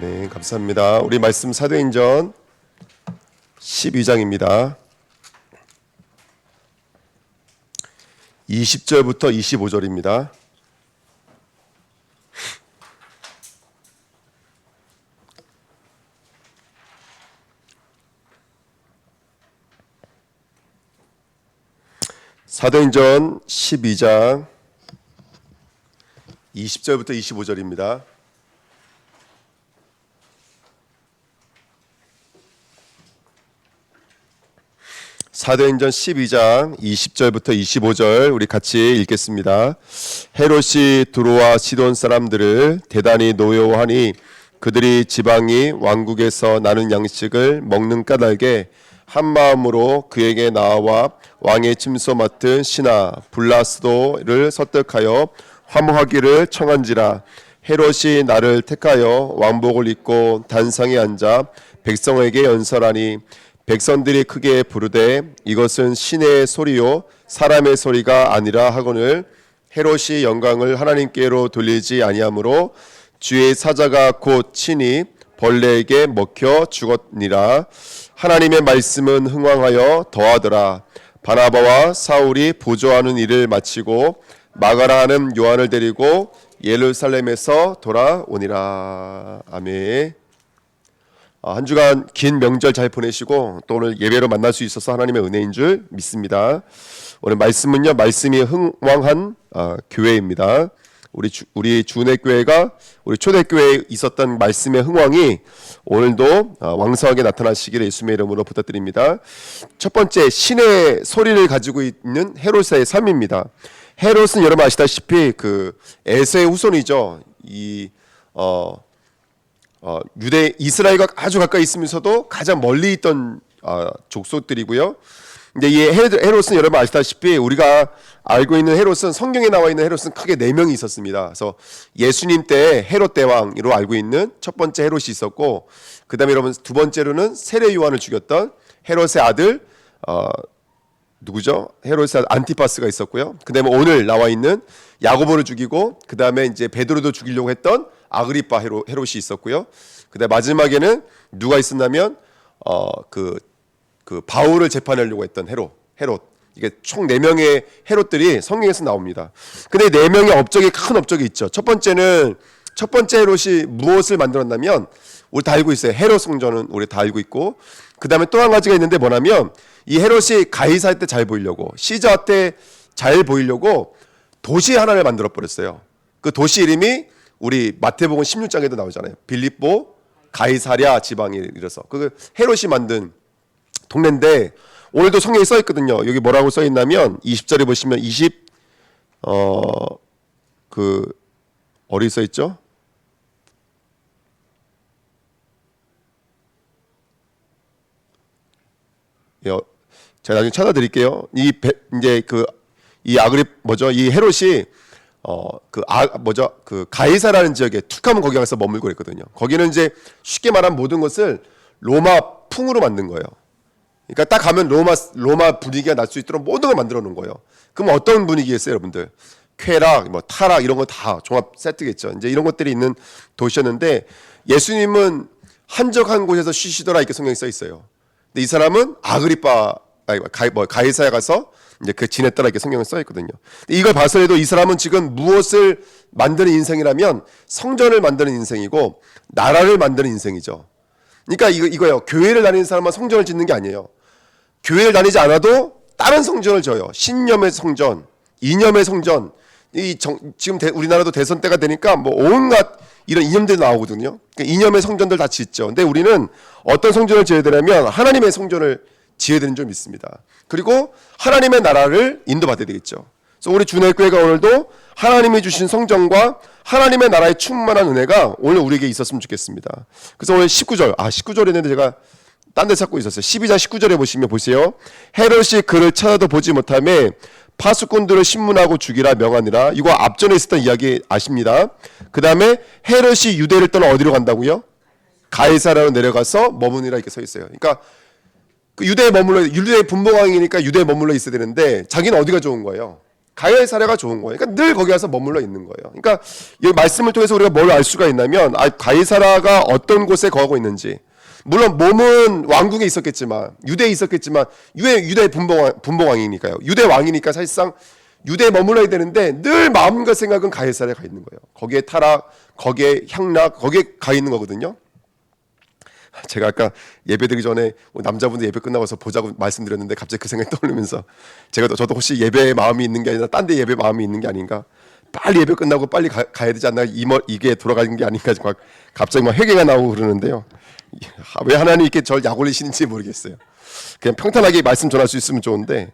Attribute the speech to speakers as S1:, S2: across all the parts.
S1: 아멘. 감사합니다. 우리 말씀 사도행전 12장입니다. 20절부터 25절입니다. 사도행전 12장 20절부터 25절입니다. 사도행전 12장 20절부터 25절 우리 같이 읽겠습니다. 헤롯이 두로와 시돈 사람들을 대단히 노여워하니 그들이 지방이 왕국에서 나는 양식을 먹는 까닭에 한 마음으로 그에게 나와 왕의 침소 맡은 신하 블라스도를 설득하여 화목하기를 청한지라. 헤롯이 나를 택하여 왕복을 입고 단상에 앉아 백성에게 연설하니 백성들이 크게 부르되 이것은 신의 소리요 사람의 소리가 아니라 하거늘 헤롯이 영광을 하나님께로 돌리지 아니하므로 주의 사자가 곧 친히 벌레에게 먹혀 죽었니라. 하나님의 말씀은 흥왕하여 더하더라. 바나바와 사울이 보조하는 일을 마치고 마가라 하는 요한을 데리고 예루살렘에서 돌아오니라. 아멘. 한 주간 긴 명절 잘 보내시고 또 오늘 예배로 만날 수 있어서 하나님의 은혜인 줄 믿습니다. 오늘 말씀은요, 말씀이 흥왕한 교회입니다. 우리 주내교회가 우리 초대교회에 있었던 말씀의 흥왕이 오늘도 왕성하게 나타나시기를 예수님의 이름으로 부탁드립니다. 첫 번째, 신의 소리를 가지고 있는 헤롯의 삶입니다. 헤롯은 여러분 아시다시피 그 에서의 후손이죠. 유대 이스라엘과 아주 가까이 있으면서도 가장 멀리 있던 족속들이고요. 근데 이 헤롯은 여러분 아시다시피 우리가 알고 있는 헤롯은 성경에 나와 있는 헤롯은 크게 4명이 있었습니다. 그래서 예수님 때 헤롯 대왕으로 알고 있는 첫 번째 헤롯이 있었고, 그다음에 여러분 두 번째로는 세례 요한을 죽였던 헤롯의 아들 누구죠? 헤롯의 아들 안티파스가 있었고요. 그다음에 오늘 나와 있는 야고보를 죽이고 그다음에 이제 베드로도 죽이려고 했던 아그리파 헤롯이 있었고요. 그다음에 마지막에는 누가 있었냐면 그 바울을 재판하려고 했던 헤롯. 이게 총 4명의 헤롯들이 성경에서 나옵니다. 근데 4명의 업적이 큰 업적이 있죠. 첫 번째 헤롯이 무엇을 만들었냐면 우리 다 알고 있어요. 헤롯 성전은 우리 다 알고 있고, 그다음에 또 한 가지가 있는데 뭐냐면 이 헤롯이 가이사 때 잘 보이려고, 시저 때 잘 보이려고 도시 하나를 만들어 버렸어요. 그 도시 이름이 우리 마태복음 16장에도 나오잖아요. 빌립보 가이사랴 지방에 이르러서 그 헤롯이 만든 동네인데 오늘도 성경에 써 있거든요. 여기 뭐라고 써 있냐면 20절에 보시면 어디 써 있죠? 제가 나중에 찾아드릴게요. 이 헤롯이 가이사라는 지역에 툭 하면 거기 가서 머물고 그랬거든요. 거기는 이제 쉽게 말하면 모든 것을 로마 풍으로 만든 거예요. 그러니까 딱 가면 로마 분위기가 날 수 있도록 모든 걸 만들어 놓은 거예요. 그럼 어떤 분위기겠어요, 여러분들? 쾌락, 타락 이런 거 다 종합 세트겠죠. 이제 이런 것들이 있는 도시였는데 예수님은 한적한 곳에서 쉬시더라 이렇게 성경에 써 있어요. 근데 이 사람은 가이사에 가서 이제 그 지냈더라 이렇게 성경에 써 있거든요. 이걸 봐서라도 이 사람은 지금 무엇을 만드는 인생이라면 성전을 만드는 인생이고 나라를 만드는 인생이죠. 그러니까 이거예요. 교회를 다니는 사람만 성전을 짓는 게 아니에요. 교회를 다니지 않아도 다른 성전을 져요. 신념의 성전, 이념의 성전. 지금 우리나라도 대선 때가 되니까 뭐 온갖 이런 이념들이 나오거든요. 그러니까 이념의 성전들 다 짓죠. 근데 우리는 어떤 성전을 지어야 되냐면 하나님의 성전을 지어야 되는 줄 믿습니다. 그리고 하나님의 나라를 인도받아야 되겠죠. 그래서 우리 주내교회가 오늘도 하나님이 주신 성전과 하나님의 나라의 충만한 은혜가 오늘 우리에게 있었으면 좋겠습니다. 그래서 오늘 19절 했는데 제가 딴 데 찾고 있었어요. 12장 19절에 보세요. 헤롯이 그를 찾아도 보지 못하며 파수꾼들을 신문하고 죽이라 명하니라. 이거 앞전에 있었던 이야기 아십니다. 그 다음에 헤롯이 유대를 떠나 어디로 간다고요? 가이사라로 내려가서 머무니라 이렇게 써 있어요. 그러니까 그 유대에 분봉왕이니까 유대에 머물러 있어야 되는데 자기는 어디가 좋은 거예요? 가이사랴가 좋은 거예요. 그러니까 늘 거기 가서 머물러 있는 거예요. 그러니까 이 말씀을 통해서 우리가 뭘 알 수가 있냐면 가이사랴가 어떤 곳에 거하고 있는지, 물론 몸은 왕궁에 있었겠지만, 유대에 있었겠지만, 유대 분봉왕이니까요. 유대 왕이니까 사실상 유대에 머물러야 되는데 늘 마음과 생각은 가이사랴에 가 있는 거예요. 거기에 타락, 거기에 향락, 거기에 가 있는 거거든요. 제가 아까 예배드리기 전에 남자분들 예배 끝나고서 보자고 말씀드렸는데 갑자기 그 생각이 떠오르면서 저도 혹시 예배에 마음이 있는 게 아니라 딴 데 예배 마음이 있는 게 아닌가, 빨리 예배 끝나고 빨리 가야 되지 않나, 이게 돌아가는 게 아닌가 갑자기 막 회개가 나오고 그러는데요. 왜 하나님 이렇게 저를 약 올리시는지 모르겠어요. 그냥 평탄하게 말씀 전할 수 있으면 좋은데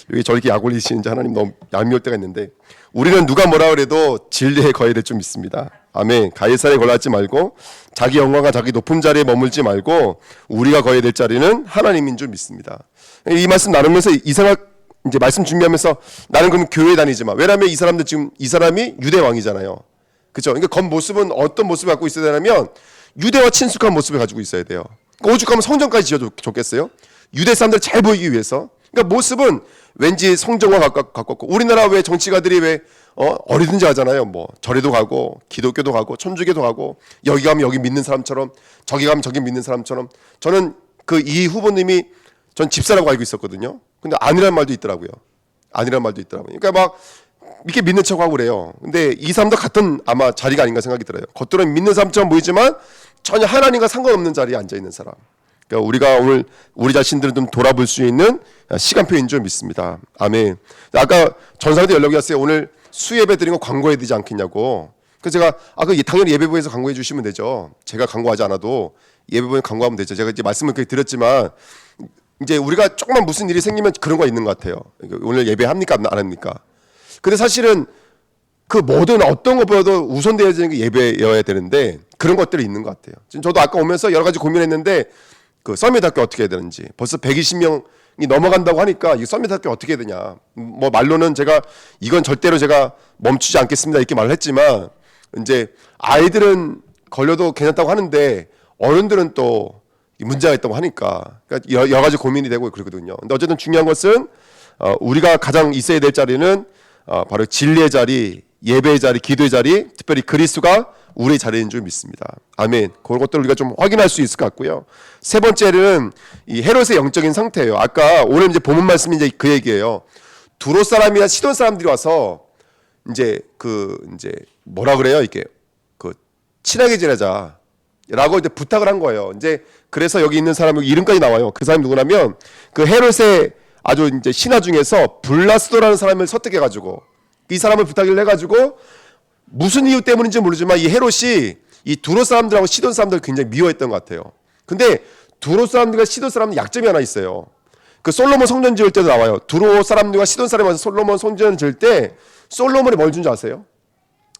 S1: 왜 저렇게 약 올리시는지 하나님 너무 얄미울 때가 있는데, 우리는 누가 뭐라 그래도 진리에 거해야 될 줄 믿습니다. 아멘. 가이사랴에 걸맞지 말고 자기 영광과 자기 높은 자리에 머물지 말고 우리가 거해야 될 자리는 하나님인 줄 믿습니다. 이 말씀 나누면서 이 생각, 이제 말씀 준비하면서 나는 그럼 교회 다니지 마. 왜냐하면 이 사람이 유대 왕이잖아요. 그렇죠? 그러니까 겉모습은 어떤 모습을 갖고 있어야 되냐면 유대와 친숙한 모습을 가지고 있어야 돼요. 그러니까 오죽하면 성전까지 지어도 좋겠어요? 유대 사람들 잘 보이기 위해서. 그러니까 모습은 왠지 성전과 가깝고, 우리나라 왜 정치가들이 왜 어디든지 하잖아요. 뭐 절에도 가고 기독교도 가고 천주교도 가고, 여기 가면 여기 믿는 사람처럼, 저기 가면 저기 믿는 사람처럼. 저는 그 이 후보님이 전 집사라고 알고 있었거든요. 근데 아니란 말도 있더라고요. 아니란 말도 있더라고요. 그러니까 막 이렇게 믿는 척하고 그래요. 근데 이 사람도 같은 아마 자리가 아닌가 생각이 들어요. 겉으로는 믿는 사람처럼 보이지만 전혀 하나님과 상관없는 자리에 앉아 있는 사람. 그러니까 우리가 오늘 우리 자신들을 좀 돌아볼 수 있는 시간표인 줄 믿습니다. 아멘. 아까 전사한테 연락이 왔어요. 오늘 수예배 드린 거 광고해야 되지 않겠냐고. 그래서 제가 당연히 예배부에서 광고해 주시면 되죠. 제가 광고하지 않아도 예배부에 광고하면 되죠. 제가 이제 말씀을 그렇게 드렸지만 이제 우리가 조금만 무슨 일이 생기면 그런 거 있는 것 같아요. 오늘 예배합니까 안 합니까? 근데 사실은 그 모든 어떤 것보다도 우선되어야 되는 게 예배여야 되는데 그런 것들이 있는 것 같아요. 지금 저도 아까 오면서 여러 가지 고민했는데 그 서밋학교 어떻게 해야 되는지, 벌써 120명이 넘어간다고 하니까 이 서밋학교 어떻게 해야 되냐. 뭐 말로는 제가 이건 절대로 제가 멈추지 않겠습니다 이렇게 말을 했지만, 이제 아이들은 걸려도 괜찮다고 하는데 어른들은 또 문제가 있다고 하니까 그러니까 여러 가지 고민이 되고 그러거든요. 근데 어쨌든 중요한 것은 우리가 가장 있어야 될 자리는 바로 진리의 자리, 예배의 자리, 기도의 자리, 특별히 그리스도가 우리의 자리인 줄 믿습니다. 아멘. 그런 것들을 우리가 좀 확인할 수 있을 것 같고요. 세 번째는 이 헤롯의 영적인 상태예요. 아까 오늘 이제 본문 말씀이 이제 그 얘기예요. 두로 사람이나 시돈 사람들이 와서 이제 뭐라 그래요? 이게 친하게 지내자라고 이제 부탁을 한 거예요. 이제 그래서 여기 있는 사람 이름까지 나와요. 그 사람이 누구냐면 그 헤롯의 아주 이제 신하 중에서 블라스도라는 사람을 설득해가지고 이 사람을 부탁을 해가지고 무슨 이유 때문인지 모르지만 이 헤롯이 이 두로 사람들하고 시돈 사람들을 굉장히 미워했던 것 같아요. 근데 두로 사람들과 시돈 사람은 약점이 하나 있어요. 그 솔로몬 성전 지을 때도 나와요. 두로 사람들과 시돈 사람이 와서 솔로몬 성전 지을 때 솔로몬이 뭘 준 줄 아세요?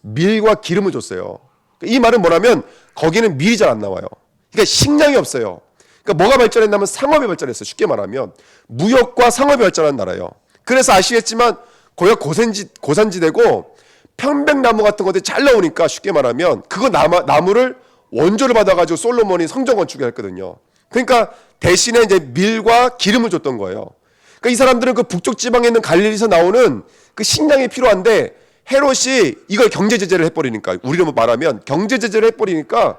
S1: 밀과 기름을 줬어요. 이 말은 뭐냐면 거기는 밀이 잘 안 나와요. 그러니까 식량이 없어요. 그러니까 뭐가 발전했냐면 상업이 발전했어요. 쉽게 말하면 무역과 상업이 발전한 나라예요. 그래서 아시겠지만 거기가 고산지대고 편백나무 같은 것들이 잘 나오니까 쉽게 말하면 그거 나무를 원조를 받아가지고 솔로몬이 성전 건축을 했거든요. 그러니까 대신에 이제 밀과 기름을 줬던 거예요. 그러니까 이 사람들은 그 북쪽 지방에 있는 갈릴리에서 나오는 그 식량이 필요한데 헤롯이 이걸 경제 제재를 해버리니까, 우리로 말하면 경제 제재를 해버리니까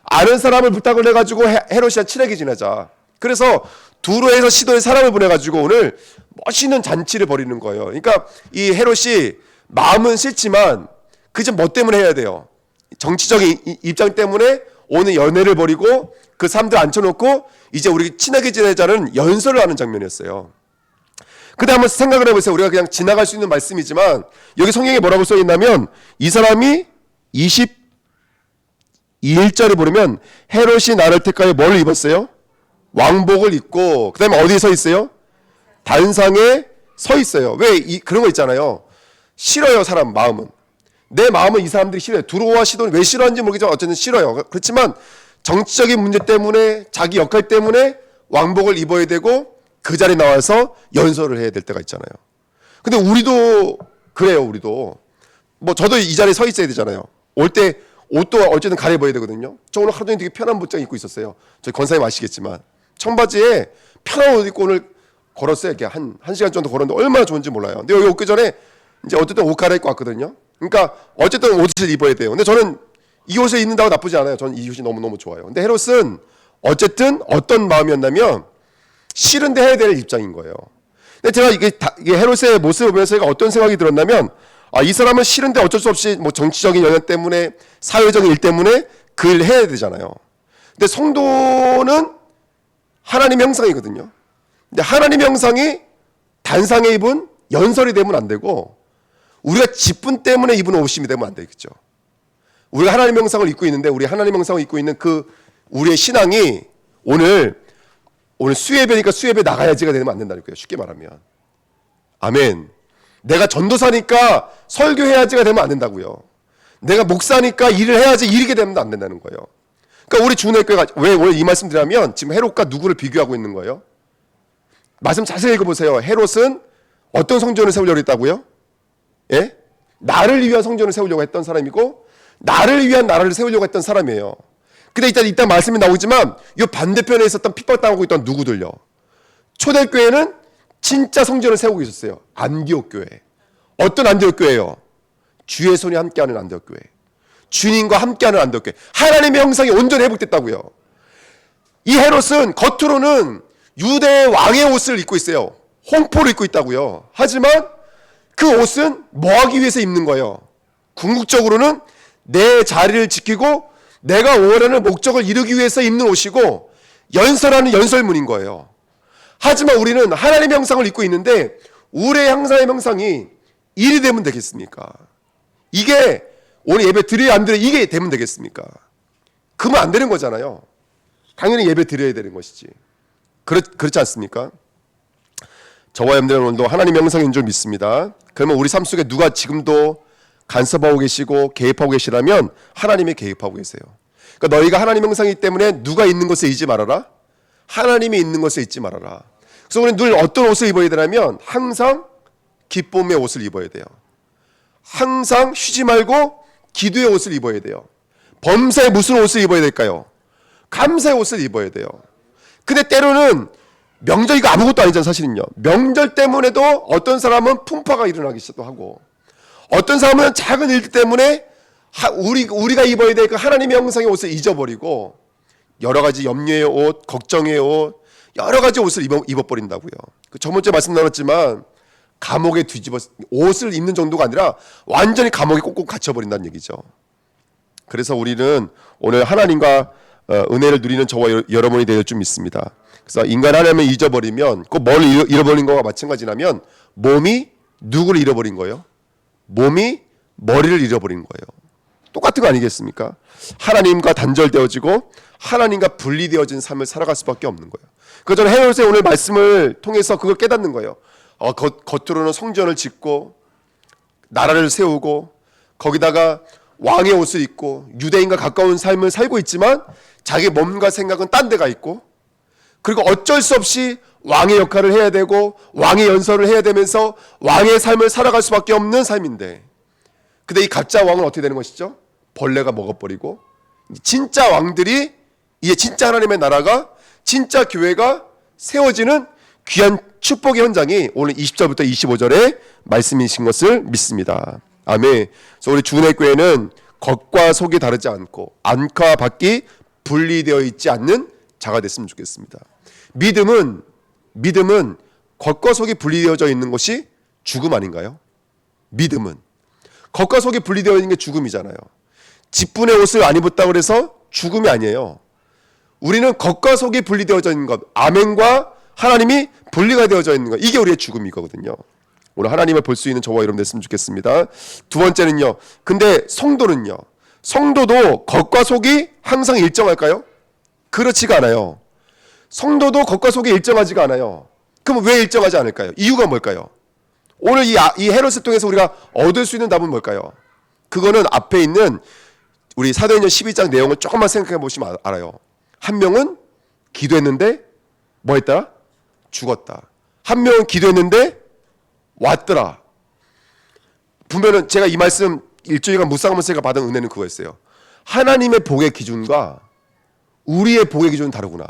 S1: 아는 사람을 부탁을 해가지고 헤롯이랑 친하게 지내자. 그래서 두로에서 시도에 사람을 보내가지고 오늘 멋있는 잔치를 벌이는 거예요. 그러니까 이 헤롯이 마음은 싫지만 그저 뭐 때문에 해야 돼요? 정치적인 입장 때문에 오늘 연회를 벌이고 그 사람들 앉혀놓고 이제 우리 친하게 지내자는 연설을 하는 장면이었어요. 근데 한번 생각을 해보세요. 우리가 그냥 지나갈 수 있는 말씀이지만 여기 성경에 뭐라고 써있냐면 이 사람이 22절에 보면 헤롯이 나를 택하여 뭘 입었어요? 왕복을 입고 그 다음에 어디에 서 있어요? 단상에 서 있어요. 왜 그런 거 있잖아요. 싫어요. 사람 마음은. 내 마음은 이 사람들이 싫어요. 두로와 시돈 왜 싫어하는지 모르겠지만 어쨌든 싫어요. 그렇지만 정치적인 문제 때문에 자기 역할 때문에 왕복을 입어야 되고 그 자리에 나와서 연설을 해야 될 때가 있잖아요. 근데 우리도 그래요. 우리도 뭐 저도 이 자리에 서 있어야 되잖아요. 올 때 옷도 어쨌든 갈아입어야 되거든요. 저 오늘 하루 종일 되게 편한 옷장 입고 있었어요. 저희 권사님 아시겠지만 청바지에 편한 옷 입고 오늘 걸었어요. 이렇게 한 시간 정도 걸었는데 얼마나 좋은지 몰라요. 근데 여기 오기 전에 이제 어쨌든 옷 갈아입고 왔거든요. 그러니까 어쨌든 옷을 입어야 돼요. 근데 저는 이 옷을 입는다고 나쁘지 않아요. 저는 이 옷이 너무너무 좋아요. 근데 헤롯은 어쨌든 어떤 마음이었냐면 싫은데 해야 될 입장인 거예요. 근데 제가 이게 헤롯의 모습을 보면서 제가 어떤 생각이 들었냐면, 이 사람은 싫은데 어쩔 수 없이 뭐 정치적인 영향 때문에, 사회적인 일 때문에 그 일을 해야 되잖아요. 근데 성도는 하나님의 형상이거든요. 근데 하나님의 형상이 단상에 입은 연설이 되면 안 되고, 우리가 직분 때문에 입은 옷이 되면 안 되겠죠. 우리가 하나님의 형상을 입고 있는데, 우리 하나님의 형상을 입고 있는 우리의 신앙이 오늘 수예배니까 수예배 나가야지가 되면 안 된다니까요. 쉽게 말하면. 아멘. 내가 전도사니까 설교해야지가 되면 안 된다고요. 내가 목사니까 일을 해야지 일이게 되면 안 된다는 거예요. 그러니까 우리 주은혜교회가 왜 오늘 이 말씀 드리냐면, 지금 헤롯과 누구를 비교하고 있는 거예요? 말씀 자세히 읽어보세요. 헤롯은 어떤 성전을 세우려고 했다고요? 예? 나를 위한 성전을 세우려고 했던 사람이고, 나를 위한 나라를 세우려고 했던 사람이에요. 근데 일단 말씀이 나오지만 이 반대편에 있었던 핍박당하고 있던 누구들요? 초대교회는 진짜 성전을 세우고 있었어요. 안디옥 교회. 어떤 안디옥 교회예요? 주의 손이 함께하는 안디옥 교회. 주님과 함께하는 안디옥 교회. 하나님의 형상이 온전히 회복됐다고요. 이 헤롯은 겉으로는 유대 왕의 옷을 입고 있어요. 홍포를 입고 있다고요. 하지만 그 옷은 뭐 하기 위해서 입는 거예요? 궁극적으로는 내 자리를 지키고 내가 원하는 목적을 이루기 위해서 입는 옷이고, 연설하는 연설문인 거예요. 하지만 우리는 하나님의 형상을 입고 있는데 우리의 형상이 일이 되면 되겠습니까? 이게 오늘 예배 드려야 안 드려야 이게 되면 되겠습니까? 그러면 안 되는 거잖아요. 당연히 예배 드려야 되는 것이지. 그렇지 않습니까? 저와 여러분들은 오늘도 하나님의 형상인 줄 믿습니다. 그러면 우리 삶 속에 누가 지금도 간섭하고 계시고 개입하고 계시라면 하나님이 개입하고 계세요. 그러니까 너희가 하나님 형상이기 때문에 누가 있는 것을 잊지 말아라. 하나님이 있는 것을 잊지 말아라. 그래서 우리는 늘 어떤 옷을 입어야 되냐면 항상 기쁨의 옷을 입어야 돼요. 항상 쉬지 말고 기도의 옷을 입어야 돼요. 범사에 무슨 옷을 입어야 될까요? 감사의 옷을 입어야 돼요. 근데 때로는 명절 이거 아무것도 아니잖아요. 사실은요. 명절 때문에도 어떤 사람은 풍파가 일어나기 시작도 하고, 어떤 사람은 작은 일 때문에 우리가 입어야 될 그 하나님의 형상의 옷을 잊어버리고 여러 가지 염려의 옷, 걱정의 옷, 여러 가지 옷을 입어버린다고요. 저번주에 말씀 나눴지만 감옥에 옷을 입는 정도가 아니라 완전히 감옥에 꼭꼭 갇혀버린다는 얘기죠. 그래서 우리는 오늘 하나님과 은혜를 누리는 저와 여러분이 될 줄 믿습니다. 그래서 인간 하나님을 잊어버리면 꼭 뭘 잃어버린 거와 마찬가지라면 몸이 누구를 잃어버린 거예요? 몸이 머리를 잃어버린 거예요. 똑같은 거 아니겠습니까? 하나님과 단절되어지고 하나님과 분리되어진 삶을 살아갈 수밖에 없는 거예요. 그래서 저는 헤롯의 오늘 말씀을 통해서 그걸 깨닫는 거예요. 겉으로는 성전을 짓고 나라를 세우고 거기다가 왕의 옷을 입고 유대인과 가까운 삶을 살고 있지만 자기 몸과 생각은 딴 데가 있고, 그리고 어쩔 수 없이 왕의 역할을 해야 되고 왕의 연설을 해야 되면서 왕의 삶을 살아갈 수밖에 없는 삶인데, 근데 이 가짜 왕은 어떻게 되는 것이죠? 벌레가 먹어버리고 진짜 왕들이, 이제 진짜 하나님의 나라가, 진짜 교회가 세워지는 귀한 축복의 현장이 오늘 20절부터 25절의 말씀이신 것을 믿습니다. 아멘. 그래서 우리 주은혜교회는 겉과 속이 다르지 않고 안과 밖이 분리되어 있지 않는 자가 됐으면 좋겠습니다. 믿음은 겉과 속이 분리되어져 있는 것이 죽음 아닌가요? 믿음은 겉과 속이 분리되어 있는 게 죽음이잖아요. 직분의 옷을 안 입었다고 해서 죽음이 아니에요. 우리는 겉과 속이 분리되어져 있는 것, 아멘과 하나님이 분리가 되어져 있는 것, 이게 우리의 죽음이거든요. 오늘 하나님을 볼 수 있는 저와 여러분 됐으면 좋겠습니다. 두 번째는요, 근데 성도는요, 성도도 겉과 속이 항상 일정할까요? 그렇지가 않아요. 성도도 겉과 속이 일정하지가 않아요. 그럼 왜 일정하지 않을까요? 이유가 뭘까요? 오늘 이 헤롯을 통해서 우리가 얻을 수 있는 답은 뭘까요? 그거는 앞에 있는 우리 사도행전 12장 내용을 조금만 생각해 보시면 알아요. 한 명은 기도했는데 뭐 했더라? 죽었다. 한 명은 기도했는데 왔더라. 보면은 제가 이 말씀 일주일간 묵상하면서 제가 받은 은혜는 그거였어요. 하나님의 복의 기준과 우리의 복의 기준은 다르구나.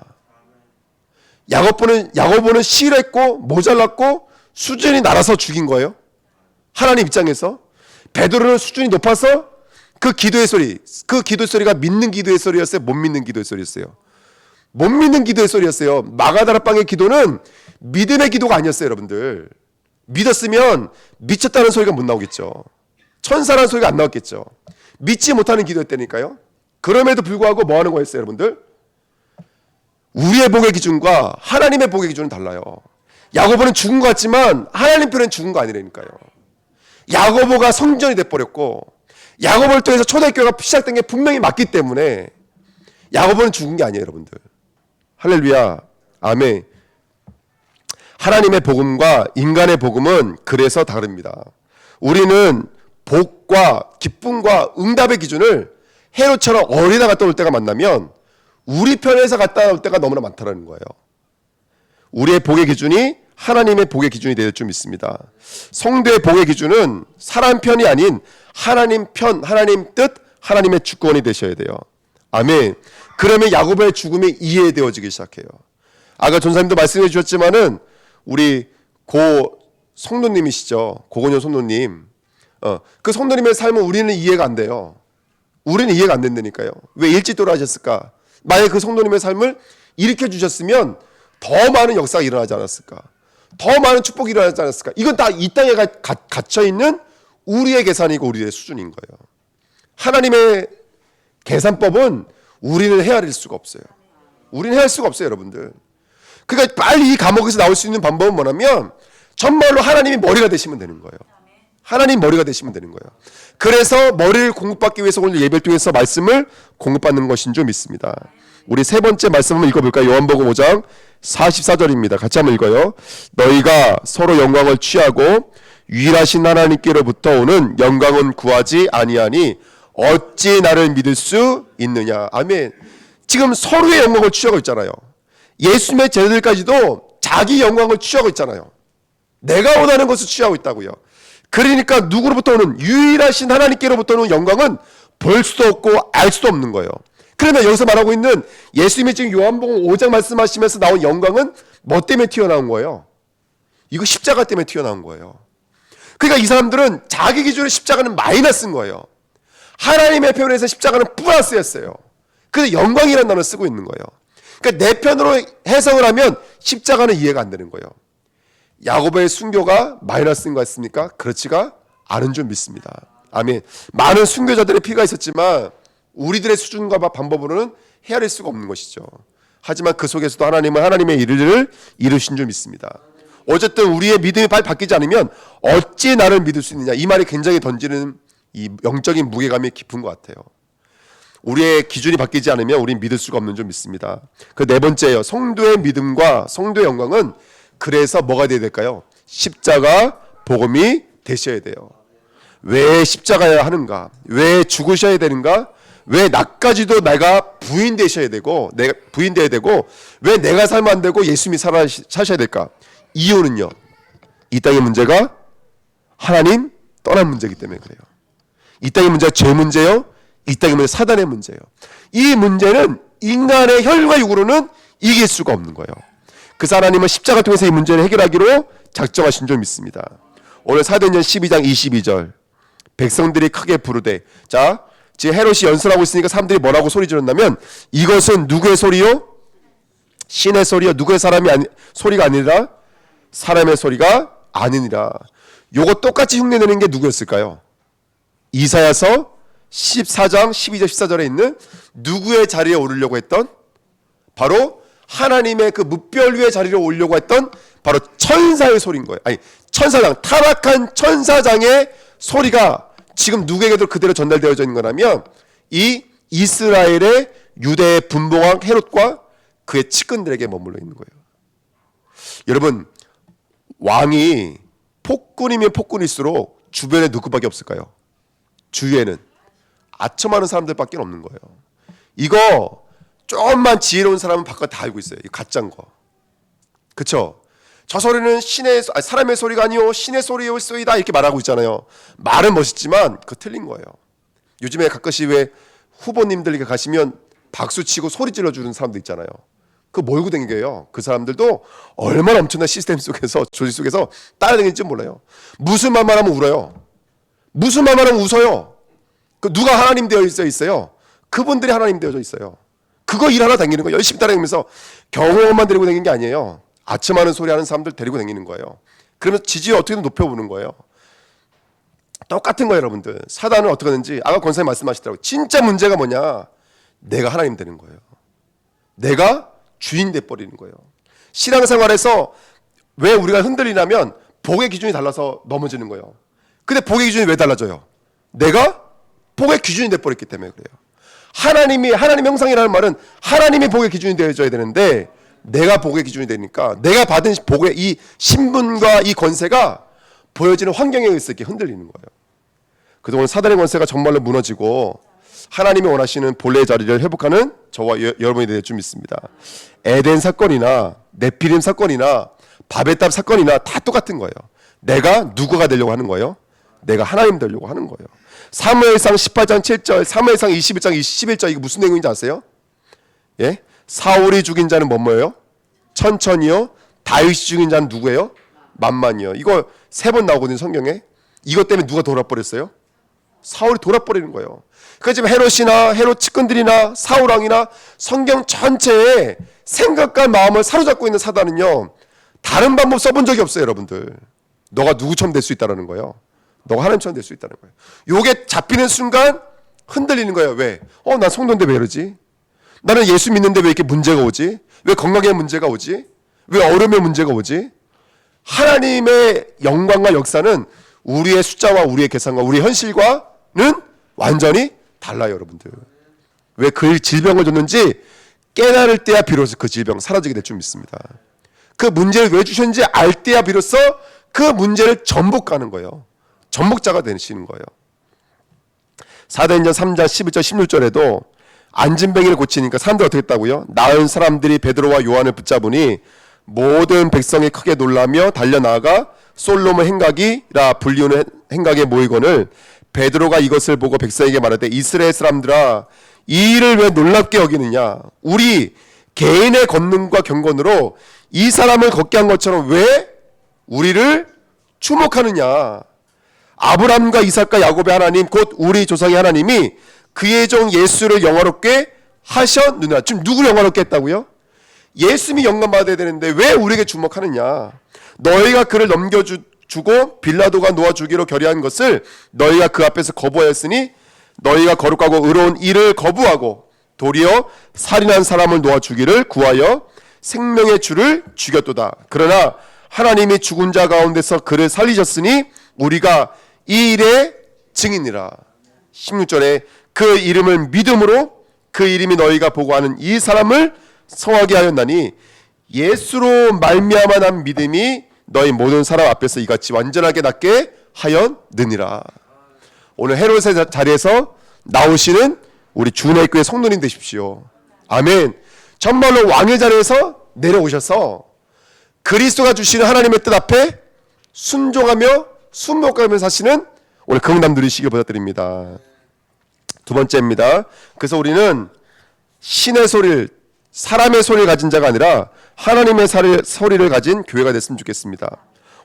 S1: 야고보는 실했고 모자랐고 수준이 날아서 죽인 거예요. 하나님 입장에서 베드로는 수준이 높아서 그 기도의 소리가 믿는 기도의 소리였어요? 못 믿는 기도의 소리였어요? 못 믿는 기도의 소리였어요. 마가다락방의 기도는 믿음의 기도가 아니었어요, 여러분들. 믿었으면 미쳤다는 소리가 못 나오겠죠. 천사라는 소리가 안 나왔겠죠. 믿지 못하는 기도였다니까요. 그럼에도 불구하고 뭐 하는 거였어요, 여러분들? 우리의 복의 기준과 하나님의 복의 기준은 달라요. 야고보는 죽은 것 같지만 하나님 편은 죽은 거 아니라니까요. 야고보가 성전이 돼버렸고 야고보를 통해서 초대교회가 시작된 게 분명히 맞기 때문에 야고보는 죽은 게 아니에요, 여러분들. 할렐루야, 아멘. 하나님의 복음과 인간의 복음은 그래서 다릅니다. 우리는 복과 기쁨과 응답의 기준을 헤롯처럼 어리다 갔다 올 때가 만나면 우리 편에서 갔다 올 때가 너무나 많다는 거예요. 우리의 복의 기준이 하나님의 복의 기준이 될 줄 믿습니다. 성도의 복의 기준은 사람 편이 아닌 하나님 편, 하나님 뜻, 하나님의 주권이 되셔야 돼요. 아멘. 그러면 야고보의 죽음이 이해되어지기 시작해요. 아까 전사님도 말씀해 주셨지만은 우리 고 성도님이시죠. 고건현 성도님. 그 성도님의 삶은 우리는 이해가 안 돼요. 우리는 이해가 안 된다니까요. 왜 일찍 돌아가셨을까? 만약에 그 성도님의 삶을 일으켜 주셨으면 더 많은 역사가 일어나지 않았을까? 더 많은 축복이 일어나지 않았을까? 이건 다 이 땅에 갇혀 있는 우리의 계산이고 우리의 수준인 거예요. 하나님의 계산법은 우리는 헤아릴 수가 없어요. 우리는 헤아릴 수가 없어요, 여러분들. 그러니까 빨리 이 감옥에서 나올 수 있는 방법은 뭐냐면 정말로 하나님이 머리가 되시면 되는 거예요. 하나님 머리가 되시면 되는 거예요. 그래서 머리를 공급받기 위해서 오늘 예배를 통해서 말씀을 공급받는 것인 줄 믿습니다. 우리 세 번째 말씀 한번 읽어볼까요? 요한복음 5장 44절입니다. 같이 한번 읽어요. 너희가 서로 영광을 취하고 유일하신 하나님께로부터 오는 영광은 구하지 아니하니 어찌 나를 믿을 수 있느냐. 아멘. 지금 서로의 영광을 취하고 있잖아요. 예수님의 제자들까지도 자기 영광을 취하고 있잖아요. 내가 원하는 것을 취하고 있다고요. 그러니까 누구로부터 오는 유일하신 하나님께로부터 오는 영광은 볼 수도 없고 알 수도 없는 거예요. 그러면 여기서 말하고 있는 예수님이 지금 요한복음 5장 말씀하시면서 나온 영광은 뭐 때문에 튀어나온 거예요? 이거 십자가 때문에 튀어나온 거예요. 그러니까 이 사람들은 자기 기준으로 십자가는 마이너스인 거예요. 하나님의 편에서 십자가는 플러스였어요. 그래서 영광이라는 단어를 쓰고 있는 거예요. 그러니까 내 편으로 해석을 하면 십자가는 이해가 안 되는 거예요. 야고보의 순교가 마이너스인 것 같습니까? 그렇지가 않은 줄 믿습니다. 아멘. 많은 순교자들의 피가 있었지만 우리들의 수준과 방법으로는 헤아릴 수가 없는 것이죠. 하지만 그 속에서도 하나님은 하나님의 일을 이루신 줄 믿습니다. 어쨌든 우리의 믿음이 바뀌지 않으면 어찌 나를 믿을 수 있느냐, 이 말이 굉장히 던지는 이 영적인 무게감이 깊은 것 같아요. 우리의 기준이 바뀌지 않으면 우리는 믿을 수가 없는 줄 믿습니다. 그 네 번째예요. 성도의 믿음과 성도의 영광은 그래서 뭐가 되어야 될까요? 십자가 복음이 되셔야 돼요. 왜 십자가야 하는가? 왜 죽으셔야 되는가? 왜 나까지도 내가 부인되셔야 되고, 내가 부인돼야 되고, 왜 내가 살면 안 되고 예수님이 사셔야 될까? 이유는요, 이 땅의 문제가 하나님 떠난 문제이기 때문에 그래요. 이 땅의 문제가 죄 문제요, 이 땅의 문제 사단의 문제예요. 이 문제는 인간의 혈과 육으로는 이길 수가 없는 거예요. 그 하나님은 십자가 통해서 이 문제를 해결하기로 작정하신 줄 믿습니다. 오늘 사도행전 12장 22절, 백성들이 크게 부르되, 자, 지금 헤롯이 연설하고 있으니까 사람들이 뭐라고 소리 지른다면, 이것은 누구의 소리요? 신의 소리요? 누구의 소리가 아니라 사람의 소리가 아니니라. 요거 똑같이 흉내내는 게 누구였을까요? 이사야서 14장 12절 14절에 있는 누구의 자리에 오르려고 했던, 바로 하나님의 그 뭇별 위의 자리에 오르려고 했던 바로 천사의 소리인 거예요. 아니, 천사장, 타락한 천사장의 소리가 지금 누구에게도 그대로 전달되어져 있는 거라면 이 이스라엘의 유대의 분봉왕 헤롯과 그의 측근들에게 머물러 있는 거예요. 여러분, 왕이 폭군이면 폭군일수록 주변에 누구밖에 없을까요? 주위에는 아첨하는 사람들밖에 없는 거예요. 이거 조금만 지혜로운 사람은 바깥 다 알고 있어요. 이거 가짜인 거. 그쵸? 저 소리는 사람의 소리가 아니요 신의 소리였소이다 이렇게 말하고 있잖아요. 말은 멋있지만 그거 틀린 거예요. 요즘에 가끔씩 왜 후보님들에게 가시면 박수 치고 소리 질러 주는 사람도 있잖아요. 그 몰고 댕겨요. 그 사람들도 얼마나 엄청난 시스템 속에서, 조직 속에서 따라다니는지 몰라요. 무슨 말만 하면 울어요. 무슨 말만 하면 웃어요. 그 누가 하나님 되어 있어요? 그분들이 하나님 되어져 있어요. 그거 일 하나 다니는 거 열심히 따라다니면서 경호원만 데리고 다니는 게 아니에요. 아첨하는 소리 하는 사람들 데리고 다니는 거예요. 그러면서 지지율 어떻게든 높여보는 거예요. 똑같은 거예요, 여러분들. 사단은 어떻게 하는지 아까 권사님 말씀하시더라고요. 진짜 문제가 뭐냐? 내가 하나님 되는 거예요. 내가 주인 돼버리는 거예요. 신앙생활에서 왜 우리가 흔들리냐면 복의 기준이 달라서 넘어지는 거예요. 근데 복의 기준이 왜 달라져요? 내가 복의 기준이 돼버렸기 때문에 그래요. 하나님의 형상이라는 말은 하나님이 복의 기준이 되어져야 되는데 내가 복의 기준이 되니까 내가 받은 복의 이 신분과 이 권세가 보여지는 환경에 의해서 이렇게 흔들리는 거예요. 그동안 사단의 권세가 정말로 무너지고 하나님이 원하시는 본래의 자리를 회복하는 저와 여러분이 될 줄 믿습니다. 에덴 사건이나 네피림 사건이나 바벨탑 사건이나 다 똑같은 거예요. 내가 누구가 되려고 하는 거예요? 내가 하나님 되려고 하는 거예요. 사무엘상 18장 7절, 사무엘상 21장 21절 이게 무슨 내용인지 아세요? 예? 사울이 죽인 자는 뭐예요? 천천히요. 다윗이 죽인 자는 누구예요? 만만이요. 이거 3번 나오거든요, 성경에. 이것 때문에 누가 돌아버렸어요? 사울이 돌아버리는 거예요. 그러니까 지금 헤롯이나 헤롯 측근들이나 사울왕이나 성경 전체에 생각과 마음을 사로잡고 있는 사단은요, 다른 방법 써본 적이 없어요, 여러분들. 너가 누구처럼 될 수 있다는 거예요. 너가 하나님처럼 될 수 있다는 거예요. 요게 잡히는 순간 흔들리는 거예요. 왜? 난 성도인데 왜 이러지? 나는 예수 믿는데 왜 이렇게 문제가 오지? 왜 건강에 문제가 오지? 왜 어려움에 문제가 오지? 하나님의 영광과 역사는 우리의 숫자와 우리의 계산과 우리의 현실과는 완전히 달라요, 여러분들. 왜 그 질병을 줬는지 깨달을 때야 비로소 그 질병 사라지게 될 줄 믿습니다. 그 문제를 왜 주셨는지 알 때야 비로소 그 문제를 전복하는 거예요. 전복자가 되시는 거예요. 사도행전 3장 11절 16절에도 안진뱅이를 고치니까 사람들이 어떻게 했다고요? 나은 사람들이 베드로와 요한을 붙잡으니 모든 백성이 크게 놀라며 달려나가 솔로몬 행각이라 불리우는 행각에 모이거늘 베드로가 이것을 보고 백성에게 말하되 이스라엘 사람들아 이 일을 왜 놀랍게 여기느냐? 우리 개인의 권능과 경건으로 이 사람을 걷게 한 것처럼 왜 우리를 추목하느냐? 아브람과 이삭과 야곱의 하나님 곧 우리 조상의 하나님이 그의 종 예수를 영화롭게 하셨느냐? 지금 누구를 영화롭게 했다고요? 예수님이 영광 받아야 되는데 왜 우리에게 주목하느냐? 너희가 그를 넘겨주고 빌라도가 놓아주기로 결의한 것을 너희가 그 앞에서 거부하였으니 너희가 거룩하고 의로운 일을 거부하고 도리어 살인한 사람을 놓아주기를 구하여 생명의 주를 죽였도다. 그러나 하나님이 죽은 자 가운데서 그를 살리셨으니 우리가 이 일의 증인이라. 16절에 그 이름을 믿음으로 그 이름이 너희가 보고 하는 이 사람을 성하게 하였나니 예수로 말미암아 난 믿음이 너희 모든 사람 앞에서 이같이 완전하게 낫게 하였느니라. 오늘 헤롯의 자리에서 나오시는 우리 주은혜 교회 성도님 되십시오. 아멘. 정말로 왕의 자리에서 내려오셔서 그리스도가 주시는 하나님의 뜻 앞에 순종하며 순복하며 사시는 오늘 긍담 누리시길 부탁드립니다. 두 번째입니다. 그래서 우리는 신의 소리를, 사람의 소리를 가진 자가 아니라 하나님의 소리를 가진 교회가 됐으면 좋겠습니다.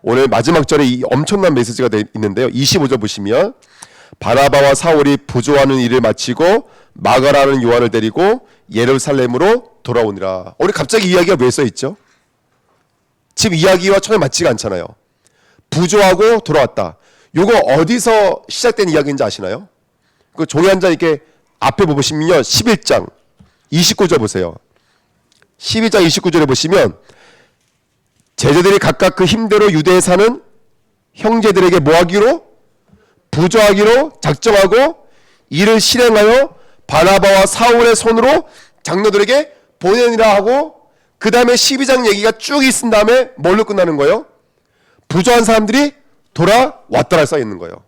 S1: 오늘 마지막 절에 이 엄청난 메시지가 있는데요. 25절 보시면 바나바와 사울이 부조하는 일을 마치고 마가라는 요한을 데리고 예루살렘으로 돌아오니라. 우리 갑자기 이야기가 왜 써있죠? 지금 이야기와 전혀 맞지가 않잖아요. 부조하고 돌아왔다. 요거 어디서 시작된 이야기인지 아시나요? 그 종이 한 장 이렇게 앞에 보시면요. 11장 29절 보세요. 12장 29절에 보시면 제자들이 각각 그 힘대로 유대에 사는 형제들에게 뭐하기로? 부조하기로 작정하고 이를 실행하여 바나바와 사울의 손으로 장로들에게 보내니라 하고 그 다음에 12장 얘기가 쭉 있은 다음에 뭘로 끝나는 거예요? 부조한 사람들이 돌아왔다라 써 있는 거예요.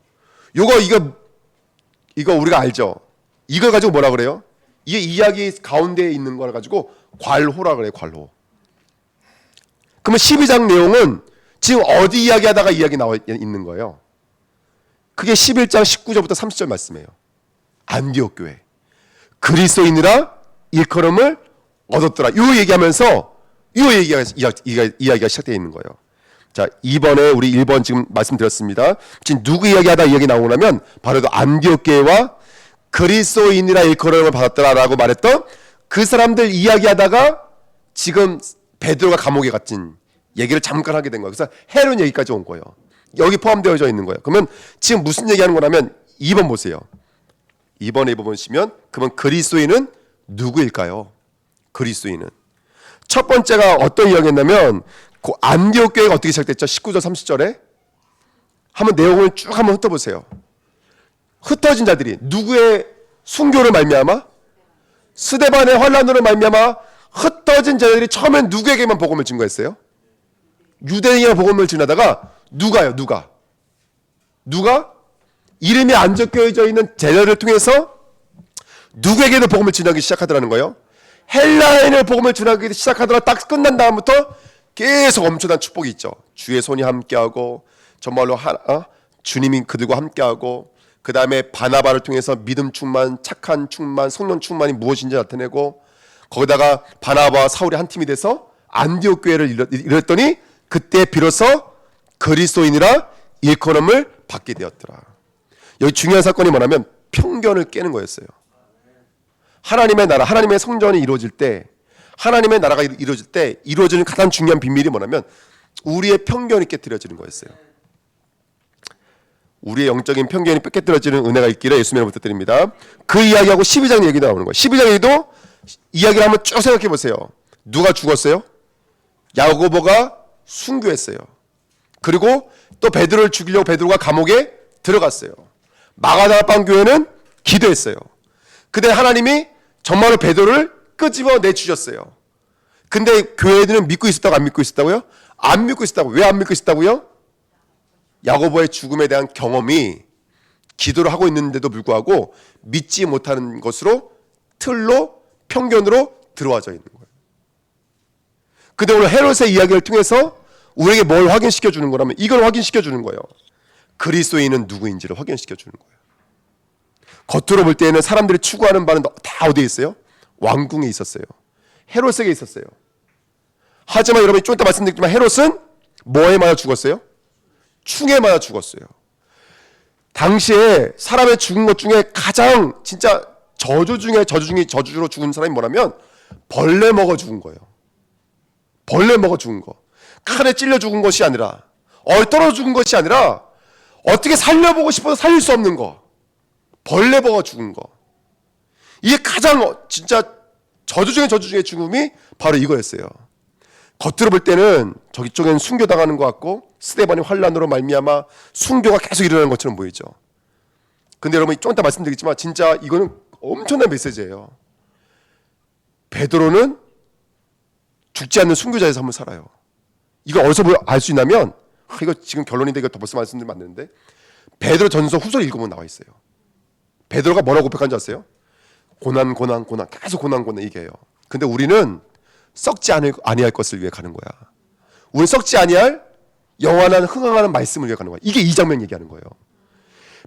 S1: 이거 우리가 알죠? 이걸 가지고 뭐라 그래요? 이게 이야기 가운데에 있는 걸 가지고 괄호라 그래요. 괄호. 그러면 12장 내용은 지금 어디 이야기하다가 이야기 나와 있는 거예요? 그게 11장 19절부터 30절 말씀이에요. 안디옥 교회. 그리스도인이라 일컬음을 얻었더라. 이 얘기하면서 이야기가 시작되어 있는 거예요. 자, 2번에 우리 1번 지금 말씀드렸습니다. 지금 누구 이야기하다 이 얘기 나오고 나면 바로 안디옥 교회와 그리스도인이라 일컬음을 받았더라라고 말했던 그 사람들 이야기하다가 지금 베드로가 감옥에 갇힌 얘기를 잠깐 하게 된 거예요. 그래서 헤론 얘기까지 온 거예요. 여기 포함되어져 있는 거예요. 그러면 지금 무슨 얘기하는 거냐면 2번 보세요. 2번에 보시면 그러면 그리스도인은 누구일까요? 그리스도인은 첫 번째가 어떤 이야기였냐면 그 안디옥 교회가 어떻게 시작됐죠? 19절 30절에 한번 내용을 쭉 한번 흩어보세요. 흩어진 자들이 누구의 순교를 말미암아? 스데반의 환난으로 말미암아 흩어진 자들이 처음엔 누구에게만 복음을 증거했어요? 유대인에게 복음을 전하다가 누가 이름이 안 적혀져 있는 제자들을 통해서 누구에게도 복음을 전하기 시작하더라는 거예요. 헬라인을 복음을 전하기 시작하더라. 딱 끝난 다음부터 계속 엄청난 축복이 있죠. 주의 손이 함께하고 정말로 주님이 그들과 함께하고 그 다음에 바나바를 통해서 믿음 충만, 착한 충만, 성령 충만이 무엇인지 나타내고 거기다가 바나바와 사울이 한 팀이 돼서 안디옥 교회를 이뤘더니 그때 비로소 그리스도인이라 일컬음을 받게 되었더라. 여기 중요한 사건이 뭐냐면 편견을 깨는 거였어요. 하나님의 나라, 하나님의 성전이 이루어질 때, 하나님의 나라가 이루어질 때 이루어지는 가장 중요한 비밀이 뭐냐면 우리의 편견이 깨트려지는 거였어요. 우리의 영적인 편견이 깨트려지는 은혜가 있기를 예수님을 부탁드립니다. 그 이야기하고 12장 얘기 나오는 거예요. 12장 얘기도 이야기를 한번 쭉 생각해 보세요. 누가 죽었어요? 야고보가 순교했어요. 그리고 또 베드로를 죽이려고 베드로가 감옥에 들어갔어요. 마가다락방 교회는 기도했어요. 근데 하나님이 정말로 베드로를 끄집어 내주셨어요. 근데 교회들은 믿고 있었다고 안 믿고 있었다고요? 안 믿고 있었다고. 왜 안 믿고 있었다고요? 야고보의 죽음에 대한 경험이 기도를 하고 있는데도 불구하고 믿지 못하는 것으로 틀로 편견으로 들어와져 있는 거예요. 근데 오늘 헤롯의 이야기를 통해서 우리에게 뭘 확인시켜 주는 거라면 이걸 확인시켜 주는 거예요. 그리스도인은 누구인지를 확인시켜 주는 거예요. 겉으로 볼 때에는 사람들이 추구하는 바는 다 어디에 있어요? 왕궁에 있었어요. 헤롯에게 있었어요. 하지만 여러분이 좀 이따 말씀드리지만 헤롯은 뭐에 맞아 죽었어요? 충에 맞아 죽었어요. 당시에 사람의 죽은 것 중에 가장 진짜 저주로 죽은 사람이 뭐냐면 벌레 먹어 죽은 거예요. 벌레 먹어 죽은 거. 칼에 찔려 죽은 것이 아니라 떨어 죽은 것이 아니라 어떻게 살려보고 싶어서 살릴 수 없는 거. 벌레 먹어 죽은 거. 이게 가장 진짜 저주 중에 죽음이 바로 이거였어요. 겉으로 볼 때는 저기 쪽에는 순교당하는 것 같고 스데반의 환난으로 말미암아 순교가 계속 일어나는 것처럼 보이죠. 근데 여러분 좀 이따 말씀드리겠지만 진짜 이거는 엄청난 메시지예요. 베드로는 죽지 않는 순교자의 삶을 살아요. 이거 어디서 알 수 있냐면 이거 지금 결론인데 이거 더 벌써 말씀드리면 안 되는데 베드로 전서 후설 읽으면 나와 있어요. 베드로가 뭐라고 고백한 줄 아세요? 고난 계속 고난 얘기해요. 근데 우리는 썩지 아니할 것을 위해 가는 거야. 우리는 썩지 아니할 영원한 흥황하는 말씀을 위해 가는 거야. 이게 이 장면 얘기하는 거예요.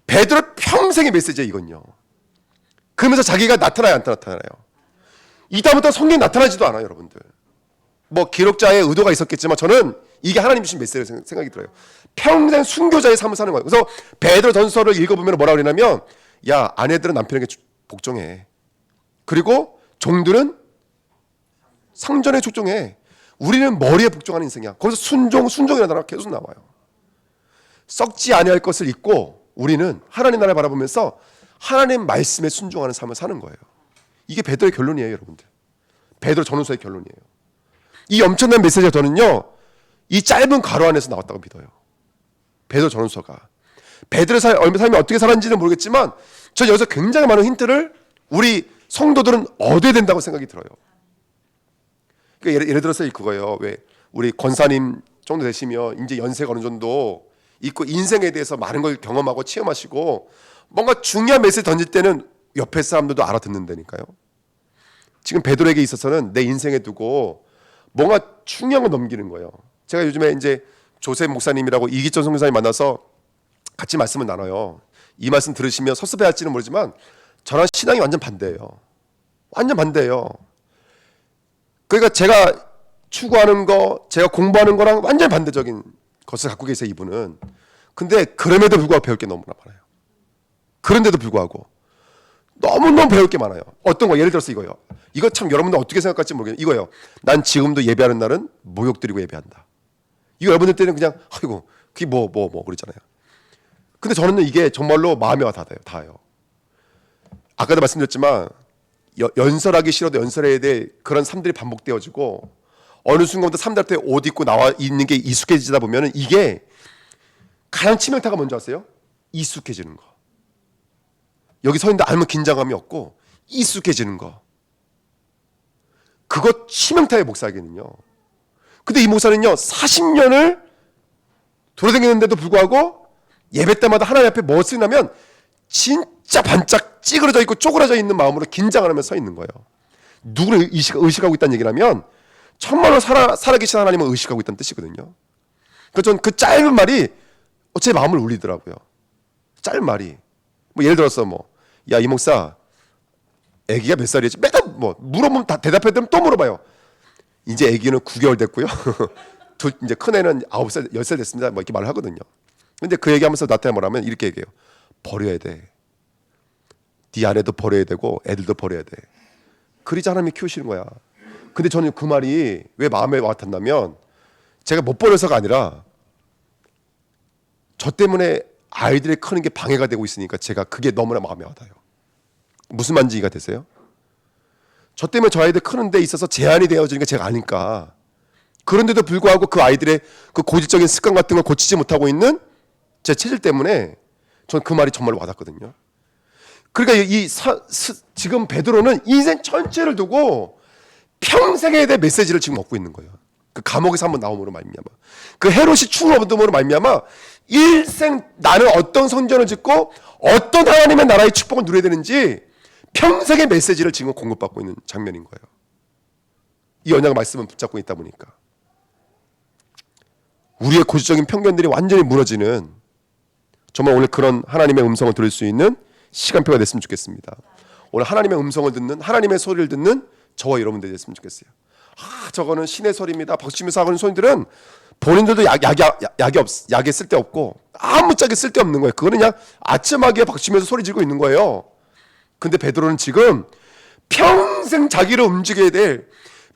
S1: 베드로 평생의 메시지예요. 이건요. 그러면서 자기가 나타나요 안 나타나요? 이다음부터 성경이 나타나지도 않아요. 여러분들. 뭐 기록자의 의도가 있었겠지만 저는 이게 하나님 주신 메시지라고 생각이 들어요. 평생 순교자의 삶을 사는 거예요. 그래서 베드로 전서를 읽어보면 뭐라고 그러냐면 야 아내들은 남편에게 복종해. 그리고 종들은 상전에 복종해. 우리는 머리에 복종하는 인생이야. 거기서 순종이라는 단어가 계속 나와요. 썩지 아니할 것을 잊고 우리는 하나님 나라를 바라보면서 하나님 말씀에 순종하는 삶을 사는 거예요. 이게 베드로의 결론이에요. 여러분들. 베드로 전후서의 결론이에요. 이 엄청난 메시지가 저는요 이 짧은 가로 안에서 나왔다고 믿어요. 베드로 전후서가 베드로의 삶이 어떻게 살았는지는 모르겠지만 저 여기서 굉장히 많은 힌트를 우리 성도들은 얻어야 된다고 생각이 들어요. 그러니까 예를 들어서 그거예요. 왜 우리 권사님 정도 되시면 이제 연세가 어느 정도 있고 인생에 대해서 많은 걸 경험하고 체험하시고 뭔가 중요한 메시지 던질 때는 옆에 사람들도 알아듣는다니까요. 지금 베드로에게 있어서는 내 인생에 두고 뭔가 중요한 걸 넘기는 거예요. 제가 요즘에 이제 조셉 목사님이라고 이기천 선교사님 만나서 같이 말씀을 나눠요. 이 말씀 들으시면 섭섭해할지는 모르지만 저랑 신앙이 완전 반대예요. 완전 반대예요. 그러니까 제가 추구하는 거, 제가 공부하는 거랑 완전히 반대적인 것을 갖고 계세요, 이분은. 근데 그럼에도 불구하고 배울 게 너무나 많아요. 그런데도 불구하고 너무너무 배울 게 많아요. 어떤 거, 예를 들어서 이거요. 이거 참 여러분들 어떻게 생각할지 모르겠는데 이거요. 난 지금도 예배하는 날은 모욕 드리고 예배한다. 이거 여러분들 때는 그냥 아이고 그게 뭐 그러잖아요. 근데 저는 이게 정말로 마음에 와 닿아요. 아까도 말씀드렸지만 연설하기 싫어도 연설해야 돼. 그런 삶들이 반복되어지고 어느 순간부터 사람들한테 옷 입고 나와 있는 게 익숙해지다 보면은 이게 가장 치명타가 뭔지 아세요? 익숙해지는 거. 여기 서 있는데 아무 긴장감이 없고 익숙해지는 거. 그거 치명타의 목사에게는요. 근데 이 목사는요 40년을 돌아다녔는데도 불구하고 예배 때마다 하나님 앞에 뭐 쓰냐면 진짜 반짝 찌그러져 있고 쪼그라져 있는 마음으로 긴장을 하면서 서 있는 거예요. 누구를 의식하고 있다는 얘기라면 정말로 살아계신 하나님을 의식하고 있다는 뜻이거든요. 그래서 저는 그 짧은 말이 제 마음을 울리더라고요. 짧은 말이. 뭐 예를 들어서 야, 이 목사 아기가 몇 살이지? 매달 물어보면 다 대답해드리면 또 물어봐요. 이제 아기는 9개월 됐고요. 이제 큰 애는 9살, 10살 됐습니다. 이렇게 말을 하거든요. 근데 그 얘기하면서 나한테 뭐라면 이렇게 얘기해요. 버려야 돼. 네 아내도 버려야 되고 애들도 버려야 돼. 그러자 하나님이 키우시는 거야. 근데 저는 그 말이 왜 마음에 와닿냐면 제가 못 버려서가 아니라 저 때문에 아이들이 크는 게 방해가 되고 있으니까 제가 그게 너무나 마음에 와닿아요. 무슨 말인지 이해가 되세요? 저 때문에 저 아이들 크는 데 있어서 제한이 되어지니까 제가 아니까. 그런데도 불구하고 그 아이들의 그 고질적인 습관 같은 걸 고치지 못하고 있는 제 체질 때문에 저는 그 말이 정말 와닿거든요. 그러니까 지금 베드로는 인생 전체를 두고 평생에 대해 메시지를 지금 얻고 있는 거예요. 그 감옥에서 한번 나옴으로 말미암아, 그 헤롯이 추모함으로 말미암아 일생 나는 어떤 선전을 짓고 어떤 하나님의 나라의 축복을 누려야 되는지 평생의 메시지를 지금 공급받고 있는 장면인 거예요. 이 언약 말씀은 붙잡고 있다 보니까 우리의 고질적인 편견들이 완전히 무너지는 정말 오늘 그런 하나님의 음성을 들을 수 있는 시간표가 됐으면 좋겠습니다. 오늘 하나님의 음성을 듣는, 하나님의 소리를 듣는 저와 여러분들이 됐으면 좋겠어요. 저거는 신의 소리입니다. 박수치면서 하는 소리들은 본인들도 약에 쓸데없고 아무짝에 쓸데없는 거예요. 그거는 그냥 아찔하게 박수치면서 소리 지르고 있는 거예요. 근데 베드로는 지금 평생 자기를 움직여야 될,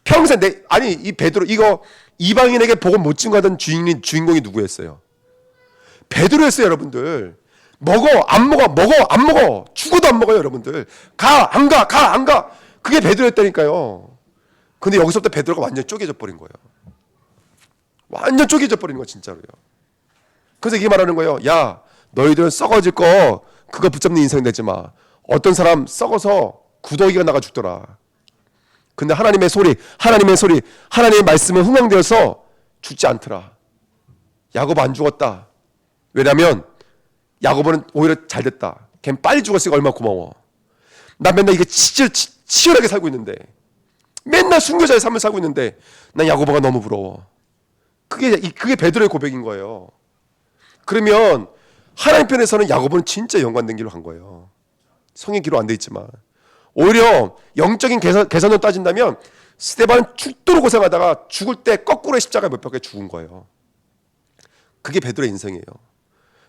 S1: 평생 이 베드로, 이거 이방인에게 복음 못 증거하던 주인공이 누구였어요? 베드로였어요. 여러분들 먹어 안 먹어 죽어도 안 먹어요. 여러분들 안 가 그게 베드로였다니까요. 근데 여기서부터 베드로가 완전 쪼개져 버린 거예요. 완전 쪼개져 버린 거 진짜로요. 그래서 이게 말하는 거예요. 야, 너희들은 썩어질 거 그거 붙잡는 인생 되지 마. 어떤 사람 썩어서 구더기가 나가 죽더라. 근데 하나님의 소리, 하나님의 말씀은 흥황되어서 죽지 않더라. 야고보 안 죽었다. 왜냐면 야고보는 오히려 잘 됐다. 걔는 빨리 죽었으니까 얼마나 고마워. 나 맨날 이게 치열하게 살고 있는데, 맨날 순교자의 삶을 살고 있는데 난 야고보가 너무 부러워. 그게 베드로의 고백인 거예요. 그러면 하나님 편에서는 야고보는 진짜 연관된 길로 간 거예요. 성의 길로 안 돼 있지만 오히려 영적인 계산으로 따진다면 스데반은 죽도록 고생하다가 죽을 때 거꾸로 십자가에 못 박혀 죽은 거예요. 그게 베드로의 인생이에요.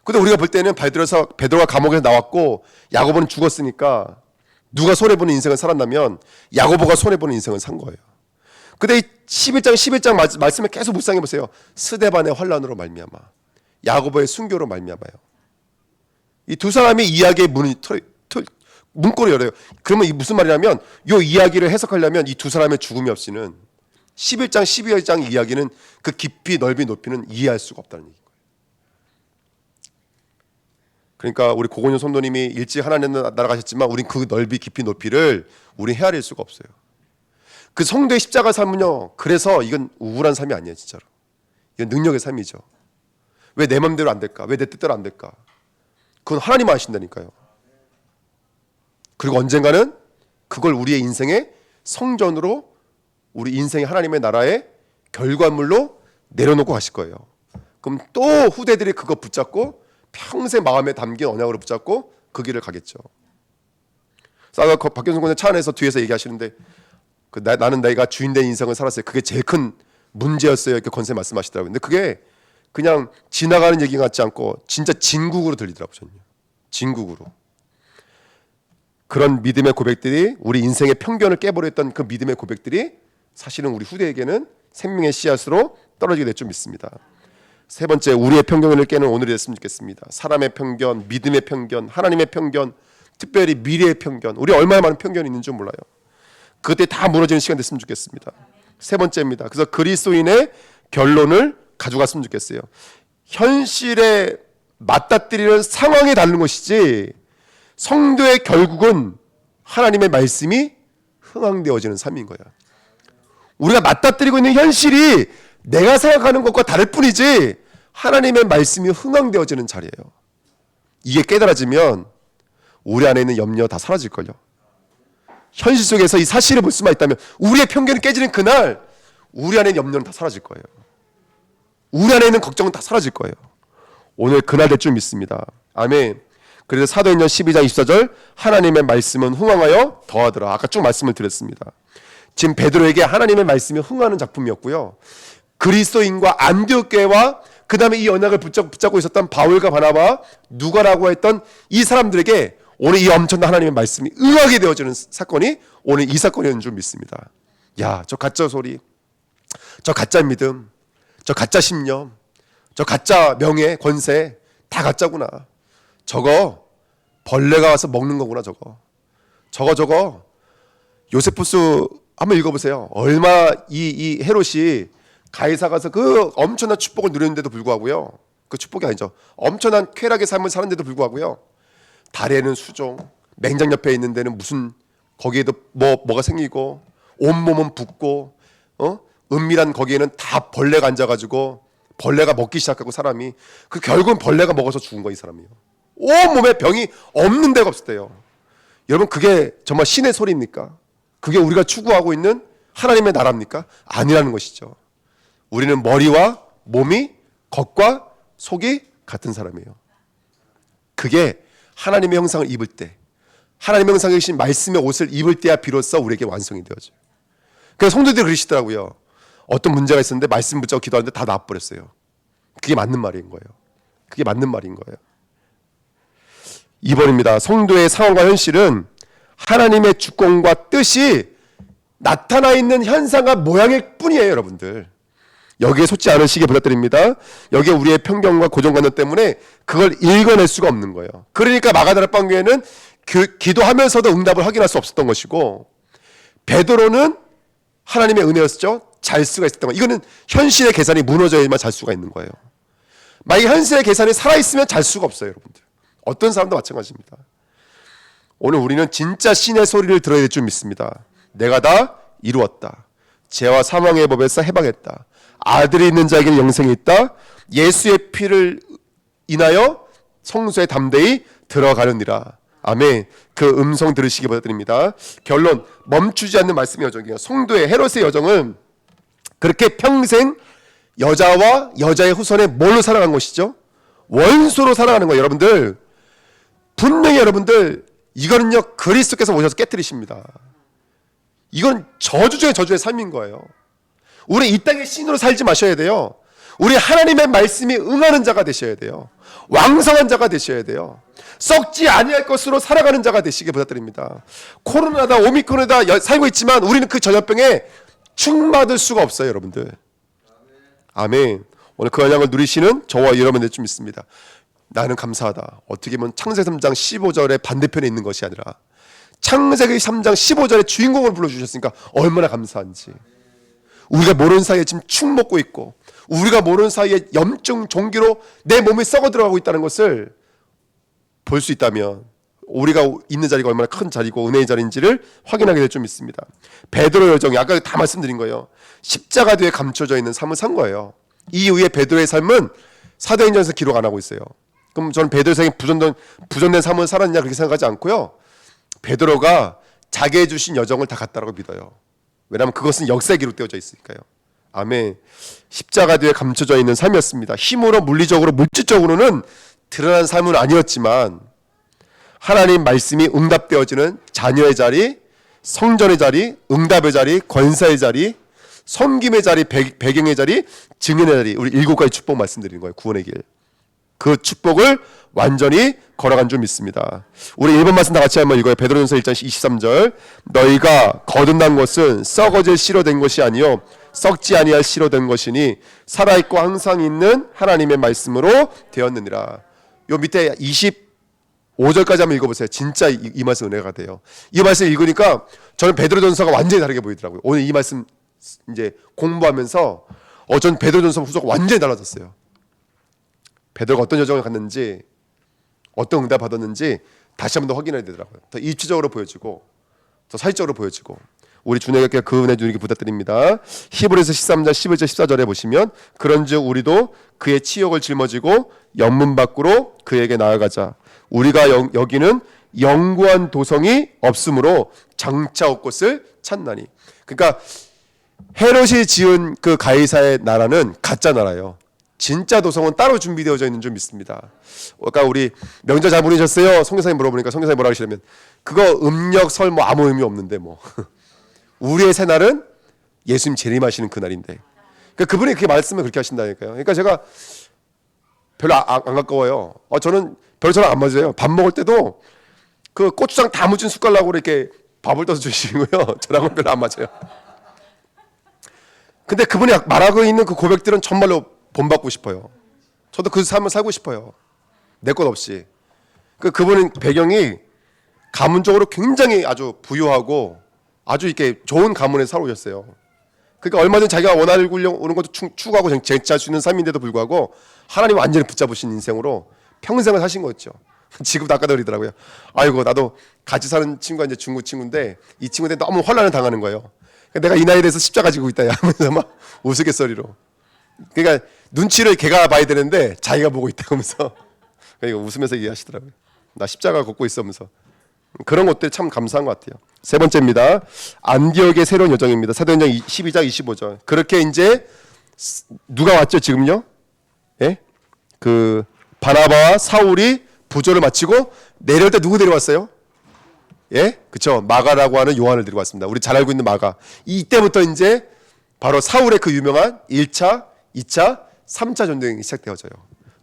S1: 근데 우리가 볼 때는 베드로가 감옥에서 나왔고 야고보는 죽었으니까 누가 손해보는 인생을 살았다면 야고보가 손해보는 인생을 산 거예요. 근데 이 11장 말씀을 계속 묵상해 보세요. 스데반의 환난으로 말미암아, 야고보의 순교로 말미암아요. 이 두 사람이 이야기의 문고를 열어요. 그러면 이 무슨 말이냐면 이 이야기를 해석하려면 이 두 사람의 죽음이 없이는 11장, 12장 이야기는 그 깊이, 넓이, 높이는 이해할 수가 없다는 얘기예요. 그러니까 우리 고건현 성도님이 일찍 하나님 나라 가셨지만 우린 그 넓이, 깊이, 높이를 우리 헤아릴 수가 없어요. 그 성도의 십자가 삶은요, 그래서 이건 우울한 삶이 아니에요. 진짜로 이건 능력의 삶이죠. 왜 내 맘대로 안 될까? 왜 내 뜻대로 안 될까? 그건 하나님 아신다니까요. 그리고 언젠가는 그걸 우리의 인생의 성전으로, 우리 인생의 하나님의 나라의 결과물로 내려놓고 가실 거예요. 그럼 또 후대들이 그거 붙잡고 평생 마음에 담긴 언약으로 붙잡고 그 길을 가겠죠. 그래서 아까 박경선 권사 차 안에서 뒤에서 얘기하시는데 나는 내가 주인된 인생을 살았어요. 그게 제일 큰 문제였어요. 이렇게 권세 말씀하시더라고요. 근데 그게 그냥 지나가는 얘기 같지 않고 진짜 진국으로 들리더라고요. 저는요. 진국으로. 그런 믿음의 고백들이 우리 인생의 편견을 깨버렸던 그 믿음의 고백들이 사실은 우리 후대에게는 생명의 씨앗으로 떨어지게 될 줄 믿습니다. 세 번째, 우리의 편견을 깨는 오늘이 됐으면 좋겠습니다. 사람의 편견, 믿음의 편견, 하나님의 편견, 특별히 미래의 편견. 우리 얼마나 많은 편견이 있는 줄 몰라요. 그때 다 무너지는 시간 됐으면 좋겠습니다. 세 번째입니다. 그래서 그리스도인의 결론을 가져갔으면 좋겠어요. 현실에 맞닥뜨리는 상황에 다른 것이지 성도의 결국은 하나님의 말씀이 흥황되어지는 삶인 거야. 우리가 맞닥뜨리고 있는 현실이 내가 생각하는 것과 다를 뿐이지 하나님의 말씀이 흥황되어지는 자리예요. 이게 깨달아지면 우리 안에 있는 염려 다 사라질걸요. 현실 속에서 이 사실을 볼 수만 있다면 우리의 편견이 깨지는 그날 우리 안에 있는 염려는 다 사라질 거예요. 우리 안에 있는 걱정은 다 사라질 거예요. 오늘 그날 될 줄 믿습니다. 아멘. 그래서 사도행전 12장 24절 하나님의 말씀은 흥황하여 더하더라. 아까 쭉 말씀을 드렸습니다. 지금 베드로에게 하나님의 말씀이 흥하는 작품이었고요. 그리스도인과 안디옥 교회와 그 다음에 이 언약을 붙잡고 있었던 바울과 바나바, 누가라고 했던 이 사람들에게 오늘 이 엄청난 하나님의 말씀이 응하게 되어지는 사건이 오늘 이 사건이었는 줄 믿습니다. 야, 저 가짜 소리, 저 가짜 믿음, 저 가짜 신념, 저 가짜 명예, 권세 다 가짜구나. 저거 벌레가 와서 먹는 거구나. 저거 요세푸스 한번 읽어보세요. 얼마 이 헤롯이 가이사 가서 그 엄청난 축복을 누렸는데도 불구하고요. 그 축복이 아니죠. 엄청난 쾌락의 삶을 사는데도 불구하고요. 다리에는 수종, 맹장 옆에 있는 데는 무슨 거기에도 뭐가 생기고 온몸은 붓고 은밀한 거기에는 다 벌레가 앉아가지고 벌레가 먹기 시작하고 사람이 그 결국은 벌레가 먹어서 죽은 거 이 사람이요. 온몸에 병이 없는 데가 없을 때요. 여러분 그게 정말 신의 소리입니까? 그게 우리가 추구하고 있는 하나님의 나라입니까? 아니라는 것이죠. 우리는 머리와 몸이 겉과 속이 같은 사람이에요. 그게 하나님의 형상을 입을 때, 하나님의 형상에 계신 말씀의 옷을 입을 때야 비로소 우리에게 완성이 되어져요. 그래서 성도들이 그러시더라고요. 어떤 문제가 있었는데 말씀 붙잡고 기도하는데 다 나아버렸어요. 그게 맞는 말인 거예요. 그게 맞는 말인 거예요. 2번입니다. 성도의 상황과 현실은 하나님의 주권과 뜻이 나타나 있는 현상과 모양일 뿐이에요. 여러분들 여기에 속지 않으시길 부탁드립니다. 여기에 우리의 편견과 고정관념 때문에 그걸 읽어낼 수가 없는 거예요. 그러니까 마가다락방 교회는 기도하면서도 응답을 확인할 수 없었던 것이고, 베드로는 하나님의 은혜였죠. 잘 수가 있었던 거예요. 이거는 현실의 계산이 무너져야만 잘 수가 있는 거예요. 만약에 현실의 계산이 살아있으면 잘 수가 없어요. 여러분들 어떤 사람도 마찬가지입니다. 오늘 우리는 진짜 신의 소리를 들어야 될 줄 믿습니다. 내가 다 이루었다. 죄와 사망의 법에서 해방했다. 아들이 있는 자에게는 영생이 있다. 예수의 피를 인하여 성소에 담대히 들어가느니라. 아멘. 그 음성 들으시기 부탁드립니다. 결론, 멈추지 않는 말씀의 여정이에요. 성도의 헤롯의 여정은 그렇게 평생 여자와 여자의 후손에 뭘로 살아간 것이죠? 원수로 살아가는 거예요. 여러분들 분명히 여러분들 이거는요 그리스도께서 오셔서 깨뜨리십니다. 이건 저주 중에 저주의 삶인 거예요. 우리 이 땅의 신으로 살지 마셔야 돼요. 우리 하나님의 말씀이 응하는 자가 되셔야 돼요. 왕성한 자가 되셔야 돼요. 썩지 아니할 것으로 살아가는 자가 되시길 부탁드립니다. 코로나다 오미크론이다 살고 있지만 우리는 그 전염병에 충받을 수가 없어요. 여러분들 아멘. 오늘 그 언약을 누리시는 저와 여러분들 좀 있습니다. 나는 감사하다. 어떻게 보면 창세기 3장 15절의 반대편에 있는 것이 아니라 창세기 3장 15절의 주인공을 불러주셨으니까 얼마나 감사한지. 우리가 모르는 사이에 지금 축 먹고 있고 우리가 모르는 사이에 염증 종기로 내 몸이 썩어 들어가고 있다는 것을 볼 수 있다면 우리가 있는 자리가 얼마나 큰 자리고 은혜의 자리인지를 확인하게 될 줄 믿습니다. 베드로 여정이 아까 다 말씀드린 거예요. 십자가 뒤에 감춰져 있는 삶을 산 거예요. 이 이후에 베드로의 삶은 사도행전에서 기록 안 하고 있어요. 그럼 저는 베드로의 삶이 부전된 삶을 살았냐 그렇게 생각하지 않고요. 베드로가 자기의 주신 여정을 다 갔다라고 믿어요. 왜냐하면 그것은 역사에 기록되어져 있으니까요. 아멘. 십자가 뒤에 감춰져 있는 삶이었습니다. 힘으로 물리적으로 물질적으로는 드러난 삶은 아니었지만 하나님 말씀이 응답되어지는 자녀의 자리, 성전의 자리, 응답의 자리, 권사의 자리, 섬김의 자리, 배경의 자리, 증인의 자리, 우리 7가지 축복 말씀드리는 거예요. 구원의 길. 그 축복을 완전히 걸어간 줄 믿습니다. 우리 1번 말씀 다 같이 한번 읽어요. 베드로전서 1장 23절. 너희가 거듭난 것은 썩어질 씨로 된 것이 아니요 썩지 아니할 씨로 된 것이니 살아있고 항상 있는 하나님의 말씀으로 되었느니라. 요 밑에 25절까지 한번 읽어보세요. 진짜 이 말씀 은혜가 돼요. 이 말씀 읽으니까 저는 베드로전서가 완전히 다르게 보이더라고요. 오늘 이 말씀 이제 공부하면서 전 베드로전서 후서가 완전히 달라졌어요. 베드로가 어떤 여정을 갔는지, 어떤 응답 받았는지 다시 한번 더 확인해야 되더라고요. 더 입체적으로 보여지고, 더 사실적으로 보여지고. 우리 주님께 그 은혜 누리기 부탁드립니다. 히브리서 13장 11절 14절에 보시면 그런즉 우리도 그의 치욕을 짊어지고 연문 밖으로 그에게 나아가자. 우리가 여기는 영구한 도성이 없으므로 장차 올 곳을 찾나니. 그러니까 헤롯이 지은 그 가이사의 나라는 가짜 나라예요. 진짜 도성은 따로 준비되어져 있는 줄 믿습니다. 아까 우리 명절 잘 보내셨어요? 성교사님 물어보니까 성교사님 뭐라 하시냐면 그거 음력 설 뭐 아무 의미 없는데 뭐 우리의 새날은 예수님 재림하시는 그날인데. 그러니까 그분이 그렇게 말씀을 그렇게 하신다니까요. 그러니까 제가 별로 안 가까워요. 저는 별로 저랑 안 맞아요. 밥 먹을 때도 그 고추장 다 묻힌 숟갈락으로 이렇게 밥을 떠서 주시고요. 저랑은 별로 안 맞아요. 근데 그분이 말하고 있는 그 고백들은 정말로 본받고 싶어요. 저도 그 삶을 살고 싶어요. 내 것 없이. 그분은 배경이 가문적으로 굉장히 아주 부유하고 아주 이렇게 좋은 가문에 살아오셨어요. 그러니까 얼마 전 자기가 원하는 것도 추구하고 쟁취할 수 있는 삶인데도 불구하고 하나님 완전히 붙잡으신 인생으로 평생을 사신 거였죠. 지금도 아까도 그러더라고요. 아이고 나도 같이 사는 친구가 이제 중국 친구인데 이 친구한테 너무 혼란을 당하는 거예요. 내가 이 나이에 대해서 십자가 지고 있다 하면서 막 우스갯소리로. 그러니까 눈치를 걔가 봐야 되는데 자기가 보고 있다 하면서 그러니까 웃으면서 얘기하시더라고요. 나 십자가 걷고 있어 하면서. 그런 것들 참 감사한 것 같아요. 세 번째입니다. 안디옥의 새로운 여정입니다. 사도행전 12장 25절. 그렇게 이제 누가 왔죠 지금요? 예? 그 바나바와 사울이 부조를 마치고 내려올 때 누구 데려왔어요? 예? 그쵸. 마가라고 하는 요한을 데리고 왔습니다. 우리 잘 알고 있는 마가. 이때부터 이제 바로 사울의 그 유명한 1차, 2차, 3차 전쟁이 시작되어져요.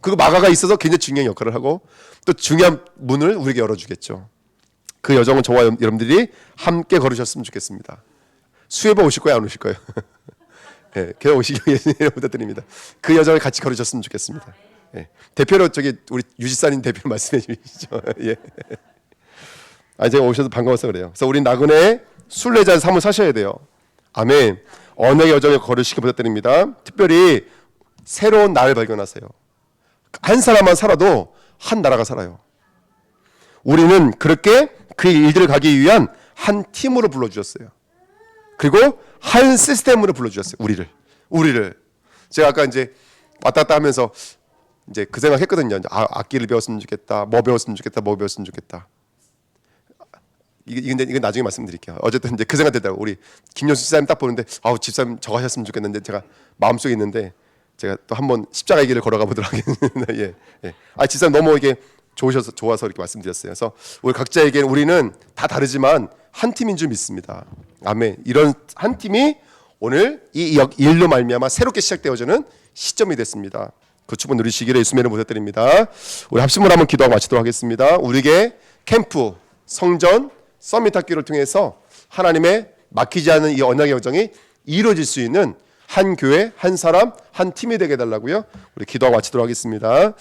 S1: 그리고 마가가 있어서 굉장히 중요한 역할을 하고 또 중요한 문을 우리에게 열어주겠죠. 그 여정은 저와 여러분들이 함께 걸으셨으면 좋겠습니다. 수혜보 오실 거예요? 안 오실 거예요? 예, 그냥 오시길 부탁드립니다. 그 여정을 같이 걸으셨으면 좋겠습니다. 예, 대표로 우리 유지사님 대표 말씀해 주시죠. 예. 제가 오셔서 반가워서 그래요. 그래서 우리 나그네 순례자 삶을 사셔야 돼요. 아멘. 언약의 여정을 걸으시기 부탁드립니다. 특별히 새로운 나를 발견하세요. 한 사람만 살아도 한 나라가 살아요. 우리는 그렇게 그 일들을 가기 위한 한 팀으로 불러주셨어요. 그리고 한 시스템으로 불러주셨어요. 우리를. 제가 아까 이제 왔다 갔다 하면서 이제 그 생각했거든요. 악기를 배웠으면 좋겠다. 뭐 배웠으면 좋겠다. 이건 나중에 말씀드릴게요. 어쨌든 이제 그 생각 들더라고. 우리 김영수 집사님 딱 보는데 집사님 저거 하셨으면 좋겠는데 제가 마음속에 있는데 제가 또 한번 십자가의 길을 걸어가 보도록 하겠습니다. 예. 집사님 너무 이게 좋아서 이렇게 말씀드렸어요. 그래서 우리 각자에게 우리는 다 다르지만 한 팀인 줄 믿습니다. 아멘. 이런 한 팀이 오늘 이 일로 말미암아 새롭게 시작되어지는 시점이 됐습니다. 그 축복 누리시기를 예수님의 이름으로 부탁드립니다. 우리 합심으로 한번 기도하고 마치도록 하겠습니다. 우리에게 캠프, 성전, 서밋 학교를 통해서 하나님의 막히지 않은 이 언약의 여정이 이루어질 수 있는 한 교회, 한 사람, 한 팀이 되게 해달라고요. 우리 기도하고 마치도록 하겠습니다.